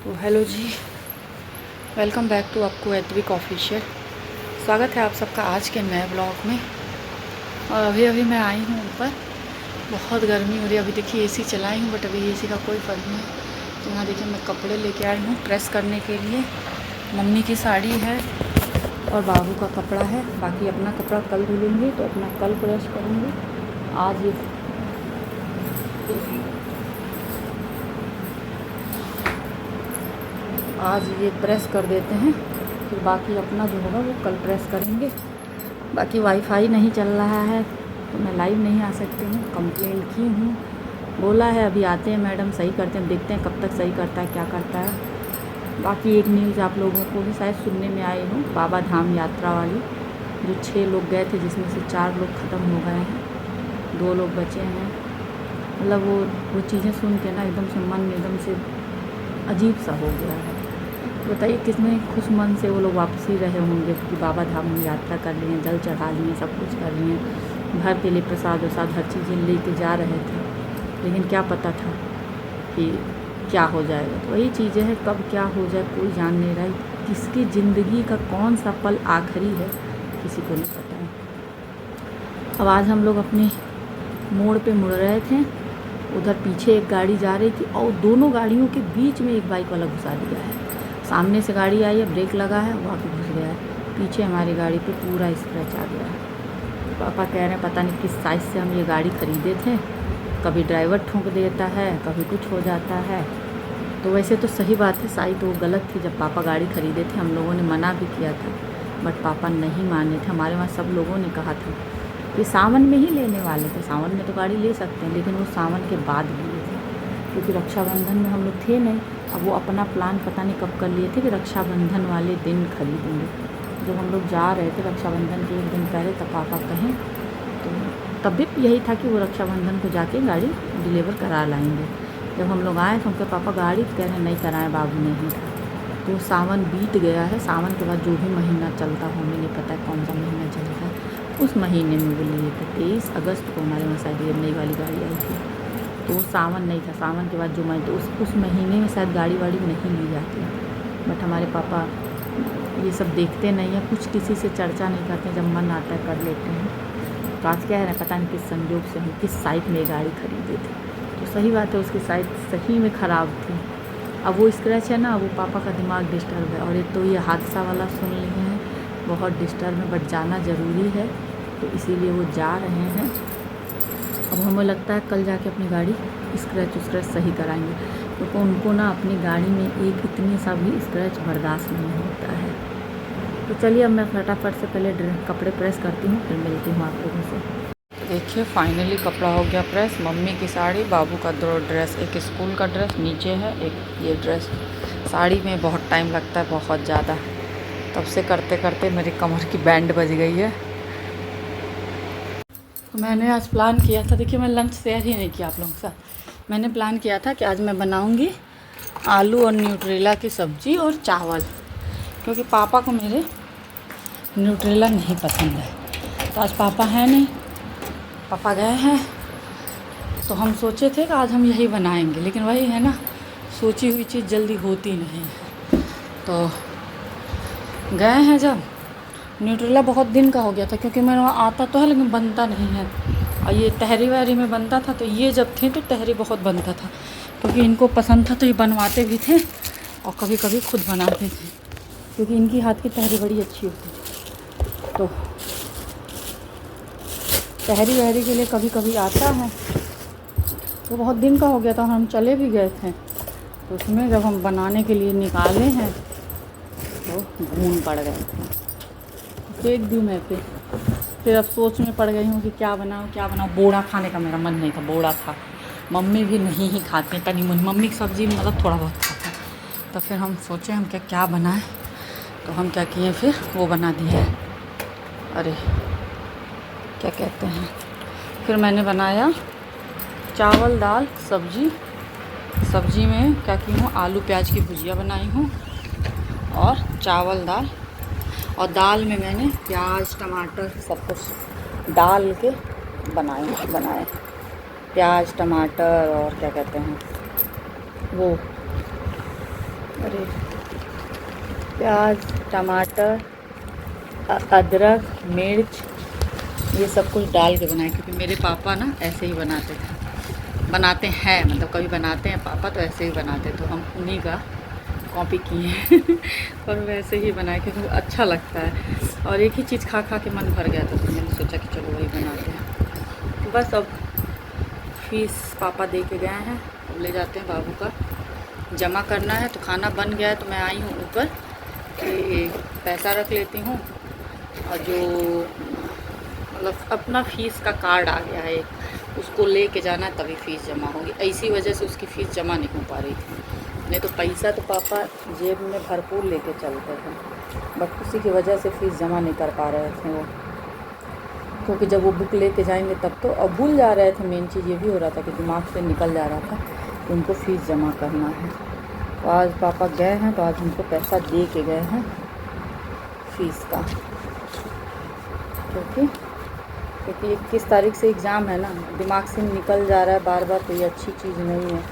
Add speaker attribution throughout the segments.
Speaker 1: तो हेलो जी, welcome back to आपको एतविक ऑफिशियल। स्वागत है आप सबका आज के नए ब्लॉग में। और अभी मैं आई हूँ ऊपर। बहुत गर्मी हो रही है। अभी देखिए एसी चलाई हूँ, बट अभी एसी का कोई फ़र्क नहीं है। तो यहाँ देखिए मैं कपड़े लेके आई हूँ प्रेस करने के लिए। मम्मी की साड़ी है और बाबू का कपड़ा है। बाकी अपना कपड़ा कल धुलेंगे, तो अपना कल प्रेस करेंगे। आज ये प्रेस कर देते हैं, फिर बाकी अपना जो होगा वो कल प्रेस करेंगे। बाकी वाईफाई नहीं चल रहा है तो मैं लाइव नहीं आ सकती हूँ। कंप्लेंट की हूँ, बोला है अभी आते हैं मैडम, सही करते हैं, देखते हैं कब तक सही करता है, क्या करता है। बाकी एक न्यूज़ आप लोगों को भी शायद सुनने में आई हूँ, बाबा धाम यात्रा वाली, जो 6 लोग गए थे जिसमें से 4 लोग ख़त्म हो गए हैं, 2 लोग बचे हैं। मतलब वो चीज़ें सुन के ना एकदम से मन एकदम से अजीब सा हो गया है। बताइए कितने खुश मन से वो लोग वापसी रहे होंगे कि बाबा धाम में यात्रा कर लिए, जल चढ़ा लिए, सब कुछ कर लिए, घर के लिए प्रसाद वसाद हर चीज़ें लेके जा रहे थे। लेकिन क्या पता था कि क्या हो जाएगा। तो वही चीज़ें हैं, कब क्या हो जाए कोई जान नहीं रहा है। किसकी ज़िंदगी का कौन सा पल आखिरी है किसी को नहीं पता है। अब आज हम लोग अपने मोड़ पे मुड़ रहे थे, उधर पीछे एक गाड़ी जा रही थी और दोनों गाड़ियों के बीच में एक बाइक वाला घुसा दिया है। सामने से गाड़ी आई है, ब्रेक लगा है, वहाँ पे घुस गया है। पीछे हमारी गाड़ी पे पूरा स्क्रैच आ गया है। पापा कह रहे हैं पता नहीं किस साइज़ से हम ये गाड़ी ख़रीदे थे, कभी ड्राइवर ठोक देता है, कभी कुछ हो जाता है। तो वैसे तो सही बात है, साइड वो गलत थी। जब पापा गाड़ी ख़रीदे थे हम लोगों ने मना भी किया था, बट पापा नहीं माने थे। हमारे वहाँ सब लोगों ने कहा था कि सावन में ही लेने वाले थे, सावन में तो गाड़ी ले सकते हैं, लेकिन वो सावन के बाद लिए थे क्योंकि रक्षाबंधन में हम लोग थे नहीं। अब वो अपना प्लान पता नहीं कब कर लिए थे कि रक्षाबंधन वाले दिन खरीदेंगे। जब हम लोग जा रहे थे रक्षाबंधन के एक दिन पहले, तब पापा कहें तो तब भी यही था कि वो रक्षाबंधन को जाके गाड़ी डिलीवर करा लाएंगे। जब हम लोग आए तो उनके पापा गाड़ी कह रहे नहीं कराएं, बाबू नहीं था। तो सावन बीत गया है। सावन के बाद जो भी महीना चलता हो, हमें नहीं पता है कौन सा महीना चलता है, उस महीने में वो लिए थे। 23 अगस्त को हमारे वहाँ शायद ये नई वाली गाड़ी आई थी। तो वो सावन नहीं था, सावन के बाद जो महीने, तो उस महीने में शायद गाड़ी वाड़ी नहीं ली जाती। बट हमारे पापा ये सब देखते नहीं हैं, कुछ किसी से चर्चा नहीं करते, जब मन आता है कर लेते हैं। तो आज क्या है, पता नहीं किस संजोग से हम किस साइट में गाड़ी खरीदे थे। तो सही बात है, उसकी साइट सही में ख़राब थी। अब वो स्क्रैच है ना, वो पापा का दिमाग डिस्टर्ब है। और एक तो ये हादसा वाला सुन लिए हैं, बहुत डिस्टर्ब है, बट जाना ज़रूरी है तो इसीलिए वो जा रहे हैं। अब हमें लगता है कल जाके अपनी गाड़ी स्क्रैच सही कराएंगे, क्योंकि उनको ना अपनी गाड़ी में एक इतनी सा भी स्क्रैच बर्दाश्त नहीं होता है। तो चलिए अब मैं फटाफट से पहले कपड़े प्रेस करती हूँ, फिर मिलती हूँ आप लोगों से। देखिए फाइनली कपड़ा हो गया प्रेस। मम्मी की साड़ी, बाबू का 2 ड्रेस, एक स्कूल का ड्रेस नीचे है, एक ये ड्रेस। साड़ी में बहुत टाइम लगता है, बहुत ज़्यादा। तब से करते करते मेरी कमर की बैंड बज गई है। तो मैंने आज प्लान किया था, देखिए मैं लंच शेयर ही नहीं किया आप लोगों के साथ। मैंने प्लान किया था कि आज मैं बनाऊंगी आलू और न्यूट्रेला की सब्ज़ी और चावल, क्योंकि पापा को मेरे न्यूट्रेला नहीं पसंद है। तो आज पापा हैं नहीं, पापा गए हैं, तो हम सोचे थे कि आज हम यही बनाएंगे। लेकिन वही है ना, सोची हुई चीज़ जल्दी होती नहीं है। तो गए हैं, जब न्यूट्रेला बहुत दिन का हो गया था, क्योंकि मेरे वहाँ आता तो है लेकिन बनता नहीं है। और ये तहरी वहरी में बनता था, तो ये जब थे तो तहरी बहुत बनता था, क्योंकि इनको पसंद था तो ये बनवाते भी थे और कभी कभी खुद बनाते थे, क्योंकि इनकी हाथ की तहरी बड़ी अच्छी होती थी। तो तहरी वहरी के लिए कभी कभी आता है। तो बहुत दिन का हो गया था, हम चले भी गए थे। तो उसमें जब हम बनाने के लिए निकाले हैं तो घून पड़ गए थे, फेंक दी मैं। फिर अब सोच में पड़ गई हूँ कि क्या बनाऊँ। बोड़ा खाने का मेरा मन नहीं था, बोड़ा था। मम्मी भी नहीं ही खाती, तनी मम्मी की सब्ज़ी मतलब थोड़ा बहुत खाता। तो फिर हम सोचे हम क्या बनाएं। तो हम क्या किए, फिर वो बना दिए, अरे क्या कहते हैं, फिर मैंने बनाया चावल दाल सब्ज़ी। सब्ज़ी में क्या की हूँ, आलू प्याज की भुजिया बनाई हूँ और चावल दाल। और दाल में मैंने प्याज टमाटर सब कुछ डाल के बनाए प्याज टमाटर और क्या कहते हैं वो अरे प्याज, टमाटर, अदरक, मिर्च, ये सब कुछ डाल के बनाए, क्योंकि मेरे पापा ना ऐसे ही बनाते हैं, मतलब कभी बनाते हैं पापा तो ऐसे ही बनाते, तो हम उन्हीं का कॉपी किए हैं और वैसे ही बनाए क्योंकि अच्छा लगता है। और एक ही चीज़ खा खा के मन भर गया था, तो मैंने सोचा कि चलो वही बनाते हैं। बस अब फीस पापा दे के गए हैं, अब ले जाते हैं बाबू का, जमा करना है। तो खाना बन गया है, तो मैं आई हूँ ऊपर कि पैसा रख लेती हूँ, और जो मतलब अपना फ़ीस का कार्ड आ गया है एक, उसको लेके जाना है तभी फ़ीस जमा होगी। ऐसी वजह से उसकी फ़ीस जमा नहीं हो पा रही थी, नहीं तो पैसा तो पापा जेब में भरपूर लेके चलते थे, बट उसी की वजह से फ़ीस जमा नहीं कर पा रहे थे वो, क्योंकि जब वो बुक लेके जाएंगे तब तो, अब भूल जा रहे थे। मेन चीज़ ये भी हो रहा था कि दिमाग से निकल जा रहा था कि उनको फ़ीस जमा करना है। तो आज पापा गए हैं, तो आज उनको पैसा दे के गए हैं फ़ीस का, क्योंकि 21 तारीख से एग्ज़ाम है ना, दिमाग से निकल जा रहा है बार बार, तो ये अच्छी चीज़ नहीं है।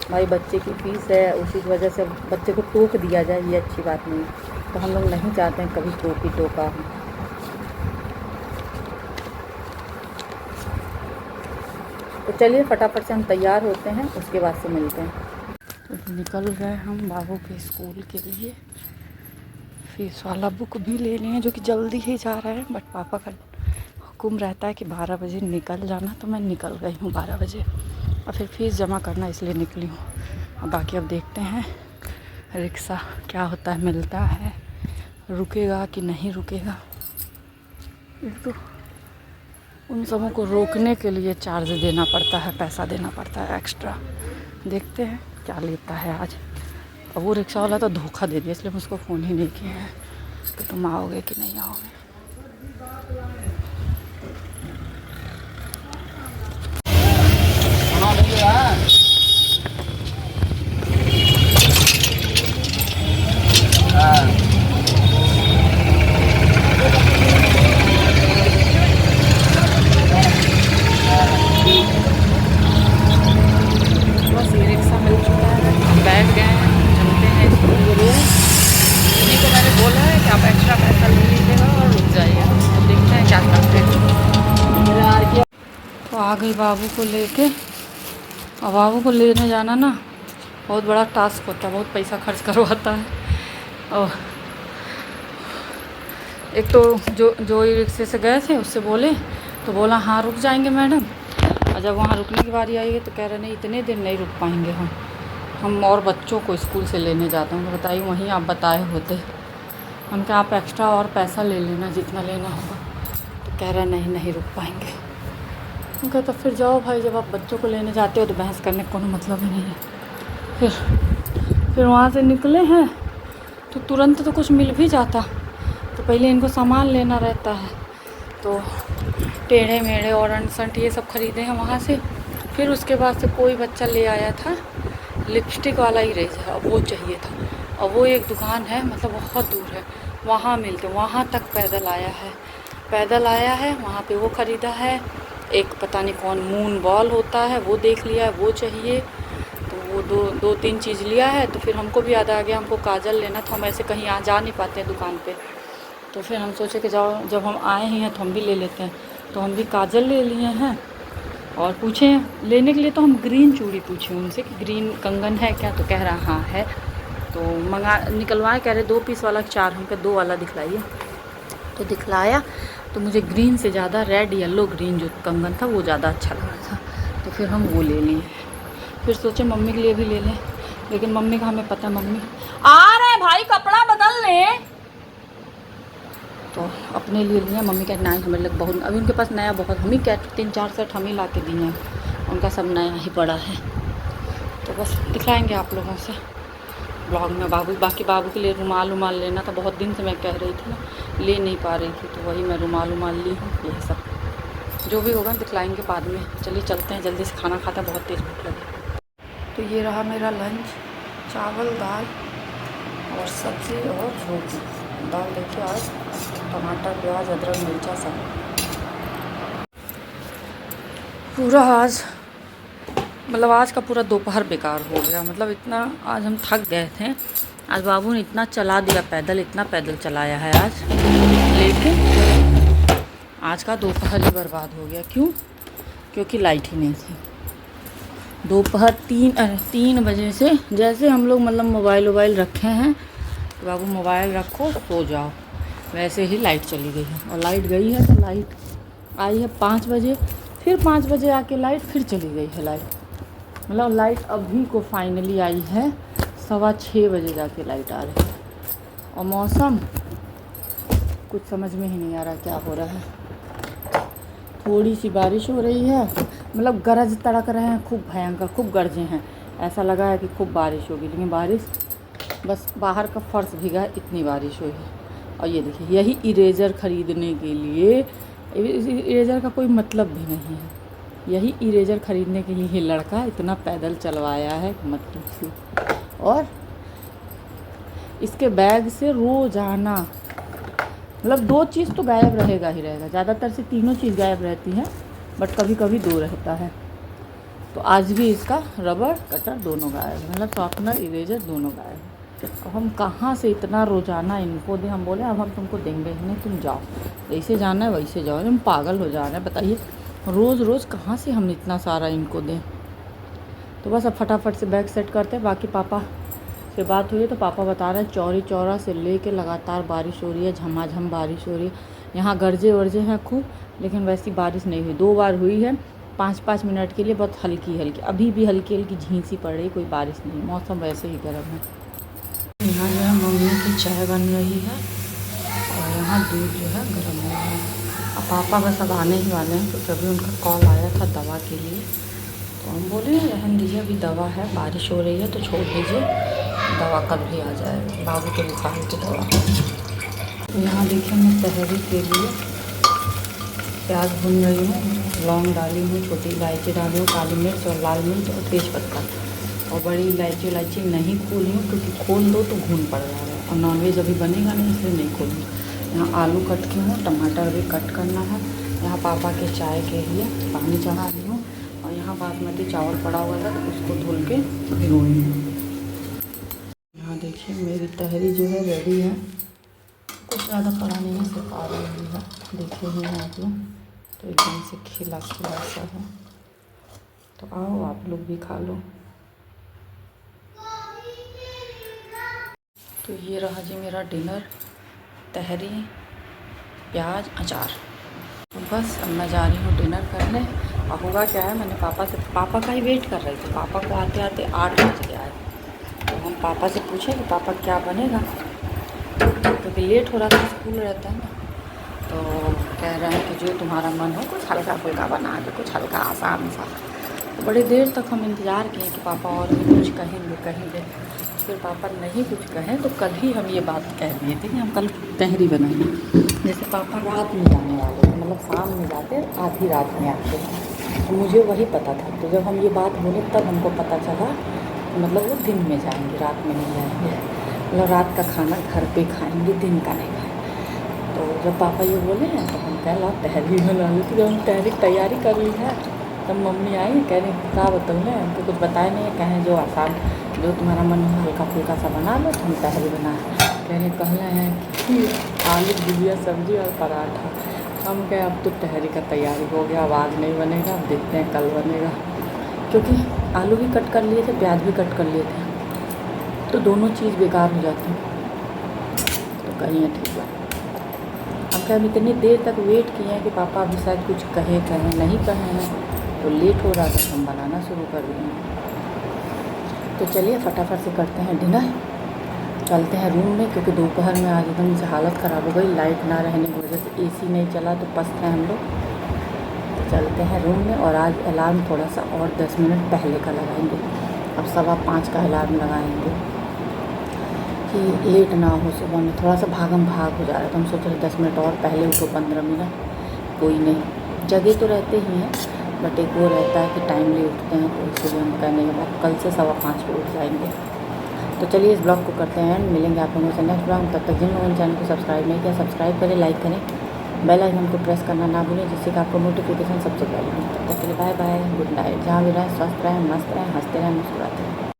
Speaker 1: हमारी बच्चे की फ़ीस है, उसी की वजह से बच्चे को टोक दिया जाए, ये अच्छी बात नहीं है। तो हम लोग नहीं चाहते हैं कभी टोका हो। तो चलिए फटाफट से हम तैयार होते हैं, उसके बाद से मिलते हैं। तो निकल गए हम बाबू के स्कूल के लिए, फीस वाला बुक भी ले लिए हैं, जो कि जल्दी ही जा रहा है, बट पापा का हुक्म रहता है कि 12 बजे निकल जाना, तो मैं निकल गई हूँ 12 बजे, और फिर फ़ीस जमा करना इसलिए निकली हूँ। और बाकी अब देखते हैं रिक्शा क्या होता है, मिलता है, रुकेगा कि नहीं रुकेगा। तो उन सबों को रोकने के लिए चार्ज देना पड़ता है, पैसा देना पड़ता है एक्स्ट्रा। देखते हैं क्या लेता है आज। और वो रिक्शा वाला तो धोखा दे दिया, इसलिए हम उसको फ़ोन ही नहीं किए हैं कि तुम आओगे कि नहीं आओगे। बस ये रिक्शा मिल चुका है, हम बैठ गए हैं, चलते हैं स्कूल के लिए। उन्हीं को मैंने बोला है कि आप एक्स्ट्रा पैसा ले लीजिएगा और रुक जाइए, तो देखते हैं क्या करते हैं। तो आ गई बाबू को लेके, और बाबू को लेने जाना ना बहुत बड़ा टास्क होता है, बहुत पैसा खर्च करवाता है। और एक तो जो ई रिक्शे से गए थे उससे बोले, तो बोला हाँ रुक जाएंगे मैडम, और जब वहाँ रुकने की बारी आई है तो कह रहे नहीं इतने दिन नहीं रुक पाएंगे हम और बच्चों को स्कूल से लेने जाते हैं। तो बताइए वहीं आप बताए होते, हम क्या आप एक्स्ट्रा और पैसा ले लेना जितना लेना होगा। तो कह रहा नहीं रुक पाएंगे। हम कहते फिर जाओ भाई, जब आप बच्चों को लेने जाते हो तो बहस करने का कोई मतलब ही नहीं है। फिर वहाँ से निकले हैं तो तुरंत तो कुछ मिल भी जाता, तो पहले इनको सामान लेना रहता है, तो टेढ़े मेढ़े और अनसंट ये सब ख़रीदे हैं वहाँ से। फिर उसके बाद से कोई बच्चा ले आया था लिपस्टिक वाला इरेजर, और वो चाहिए था, और वो एक दुकान है मतलब बहुत दूर है, वहाँ मिलते, वहाँ तक पैदल आया है, वहाँ पे वो ख़रीदा है। एक पता नहीं कौन मून बॉल होता है वो देख लिया है, वो चाहिए, तो वो दो तीन चीज़ लिया है। तो फिर हमको भी याद आ गया हमको काजल लेना था, हम ऐसे कहीं आ जा नहीं पाते हैं दुकान पे, तो फिर हम सोचे कि जाओ जब हम आए ही हैं तो हम भी ले लेते हैं, तो हम भी काजल ले लिए हैं। और पूछे लेने के लिए तो हम ग्रीन चूड़ी पूछे उनसे कि ग्रीन कंगन है क्या, तो कह रहा हाँ है, तो निकलवाए, कह रहे 2 पीस वाला 4, हमको 2 वाला दिखलाइए। तो दिखलाया, तो मुझे ग्रीन से ज़्यादा रेड येलो ग्रीन जो कंगन था वो ज़्यादा अच्छा लगा था, तो फिर हम वो ले लिए। फिर सोचे मम्मी के लिए भी ले लें, लेकिन मम्मी का हमें पता, मम्मी आ रहे भाई कपड़ा बदल लें, तो अपने लिए लिए। मम्मी कहते नहीं हमारे लिए बहुत, अभी उनके पास नया बहुत, हम ही क्या 3-4 सेट हम ही ला के दिए हैं, उनका सब नया ही पड़ा है। तो बस दिखाएंगे आप लोगों से ब्लॉग में। बाकी बाबू के लिए रुमाल लेना था, बहुत दिन से मैं कह रही थी ना, ले नहीं पा रही थी, तो वही मैं रुमाल ली हूँ। यही सब जो भी होगा दिखलाएंगे बाद में। चलिए चलते हैं जल्दी से, खाना खाता बहुत तेज़ भूख लगी। तो ये रहा मेरा लंच, चावल दाल और सब्ज़ी और रोटी। दाल देखिए आज टमाटर प्याज अदरक मिर्चा सब, पूरा आज मतलब आज का पूरा दोपहर बेकार हो गया। मतलब इतना आज हम थक गए थे आज बाबू ने इतना चला दिया पैदल, इतना पैदल चलाया है आज, लेकिन आज का दोपहर ही बर्बाद हो गया। क्यों? क्योंकि लाइट ही नहीं थी। दोपहर 3 बजे से जैसे हम लोग मतलब मोबाइल रखे हैं कि बाबू मोबाइल रखो सो जाओ, वैसे ही लाइट चली गई है। और लाइट गई है तो लाइट आई है 5 बजे, फिर 5 बजे आके लाइट फिर चली गई है लाइट। मतलब लाइट अभी को फाइनली आई है 6:15 बजे जाके लाइट आ रही है। और मौसम कुछ समझ में ही नहीं आ रहा क्या हो रहा है। थोड़ी सी बारिश हो रही है, मतलब गरज तड़क रहे हैं खूब भयंकर, खूब गरजे हैं, ऐसा लगा है कि खूब बारिश होगी, लेकिन बारिश बस बाहर का फर्श भीगा है, इतनी बारिश हुई है। और ये देखिए, यही इरेज़र ख़रीदने के लिए, इरेज़र का कोई मतलब भी नहीं है, यही इरेज़र ख़रीदने के लिए लड़का इतना पैदल चलवाया है मत पूछिए। और इसके बैग से रोज़ाना मतलब 2 चीज़ तो गायब रहेगा ही रहेगा, ज़्यादातर से 3 चीज़ गायब रहती हैं, बट कभी कभी 2 रहता है। तो आज भी इसका रबड़ कटर दोनों गायब है, मतलब शॉर्पनर इरेजर दोनों गायब है। अब हम कहाँ से इतना रोज़ाना इनको दें? हम बोले अब हम तुमको देंगे ही नहीं, तुम जाओ, जैसे जाना है वैसे जाओ। हम पागल हो जा रहे हैं, बताइए रोज़ रोज़ कहाँ से हम इतना सारा इनको दें। तो बस अब फटाफट से बैग सेट करते हैं। बाकी पापा से बात हुई है तो पापा बता रहे हैं चौरी चौरा से लेके लगातार बारिश हो रही है, झमाझम बारिश हो रही है। यहाँ गरजे वर्जे हैं खूब, लेकिन वैसी बारिश नहीं हुई। 2 बार हुई है 5-5 मिनट के लिए, बहुत हल्की हल्की, अभी भी हल्की हल्की झींसी पड़ रही, कोई बारिश नहीं। मौसम वैसे ही गर्म है। यहाँ जो है मम्मी की चाय बन रही है और यहाँ दूध जो है गर्म हो रहा है। अब पापा बस अब आने ही वाले हैं, तो तभी उनका कॉल आया था दवा के लिए, तो हम बोले रहने दीजिए, अभी दवा है, बारिश हो रही है तो छोड़ दीजिए, दवा कल भी आ जाएगी, बाबू के बुखार की दवा। यहाँ देखिए मैं तहरी के लिए प्याज भून रही हूँ, लौंग डाली हूँ, छोटी इलायची डाली हूँ, काली मिर्च और लाल मिर्च और तेज़पत्ता, और बड़ी इलायची नहीं खोली हूँ क्योंकि खोल दो तो घून पड़ जा रहा है, और नॉनवेज अभी बनेगा नहीं इसलिए नहीं खोली। यहाँ आलू कट की हूँ, टमाटर भी कट करना है। यहाँ पापा के चाय के लिए पानी चढ़ा दी हूँ, और यहाँ बासमती चावल पड़ा हुआ था तो उसको धुल के भिगोई हूँ। यहाँ देखिए मेरी तहरी जो है रेडी है, कुछ ज़्यादा पड़ा नहीं है, सिर्फ आ रही है, देखिए ही आप लोग, तो एकदम से खिला खिला सा है। तो आओ आप लोग भी खा लो। तो ये रहा जी मेरा डिनर, तहरी, प्याज, अचार। तो बस अब मैं जा रही हूँ डिनर करने। और हुआ क्या है, मैंने पापा का ही वेट कर रही थी, पापा को आते आते 8 बज गया है। तो हम पापा से पूछे कि पापा क्या बनेगा, क्योंकि लेट हो रहा था, स्कूल रहता है ना। तो कह रहे हैं कि जो तुम्हारा मन हो, कुछ हल्का फुल्का बना दो, कुछ हल्का आसान सा। तो बड़ी देर तक हम इंतज़ार किए कि पापा और भी कुछ कहेंगे। फिर पापा नहीं कुछ कहें तो कल ही हम ये बात कह दिए थे कि हम कल तहरी बनाएंगे। जैसे पापा रात में जाने वाले थे, मतलब शाम में जाते, आधी रात में आते, तो मुझे वही पता था। तो जब हम ये बात बोले तब हमको पता चला, मतलब वो दिन में जाएंगे, रात में नहीं जाएंगे, मतलब रात का खाना घर पे खाएंगे, दिन का नहीं खाएंगे। तो जब पापा ये बोले हैं तो हम कह ला तहरी बना ली। तो जब हम तहरी तैयारी कर ली है तब मम्मी आई, कह रही क्या बताऊँ, हमको कुछ बताए नहीं, कहें जो आसान, जो तुम्हारा मन हो हल्का फुल्का सा बना लो, तो हम तहरी बनाए। कहना है कि आलू भुजिया सब्जी और पराठा। हम कहे अब तो तहरी का तैयारी हो गया, अब आज नहीं बनेगा, अब देखते हैं कल बनेगा। क्योंकि आलू भी कट कर लिए थे, प्याज भी कट कर लिए थे, तो दोनों चीज़ बेकार हो जाती। तो कहीं ठीक है, हम क्या इतनी देर तक वेट किए हैं कि पापा अभी शायद कुछ कहें नहीं कहे हैं, तो लेट हो रहा था, हम बनाना शुरू कर दिए। तो चलिए फटाफट से करते हैं डिनर, चलते हैं रूम में, क्योंकि दोपहर में आज एकदम से हालत ख़राब हो गई, लाइट ना रहने की वजह से एसी नहीं चला, तो पस्त हैं हम लोग। तो चलते हैं रूम में, और आज अलार्म थोड़ा सा और 10 मिनट पहले का लगाएंगे, अब 5:15 का अलार्म लगाएंगे कि लेट ना हो। सुबह में थोड़ा सा भागम भाग हो जा रहा है, तो हम सोच रहे 10 मिनट और पहले उठो, 15 मिनट, कोई नहीं, जगह तो रहते ही हैं, बट एक वो रहता है कि टाइमली उठते हैं, तो इसलिए हम कहने के बाद कल से 5:15 पे उठ जाएंगे। तो चलिए इस ब्लॉग को करते हैं, मिलेंगे आप लोगों से नेक्स्ट ब्लॉग। तब तक जिन लोगों ने चैनल को सब्सक्राइब नहीं किया, सब्सक्राइब करें, लाइक करें, बेल आइकन को प्रेस करना ना भूलें, जिससे कि आपको नोटिफिकेशन सबसे पहले मिले। तब तक के लिए बाय बाय, गुड नाइट। जहाँ भी रहें स्वस्थ रहें, मस्त रहें, हंसते रहें, मुस्कुराते रहें।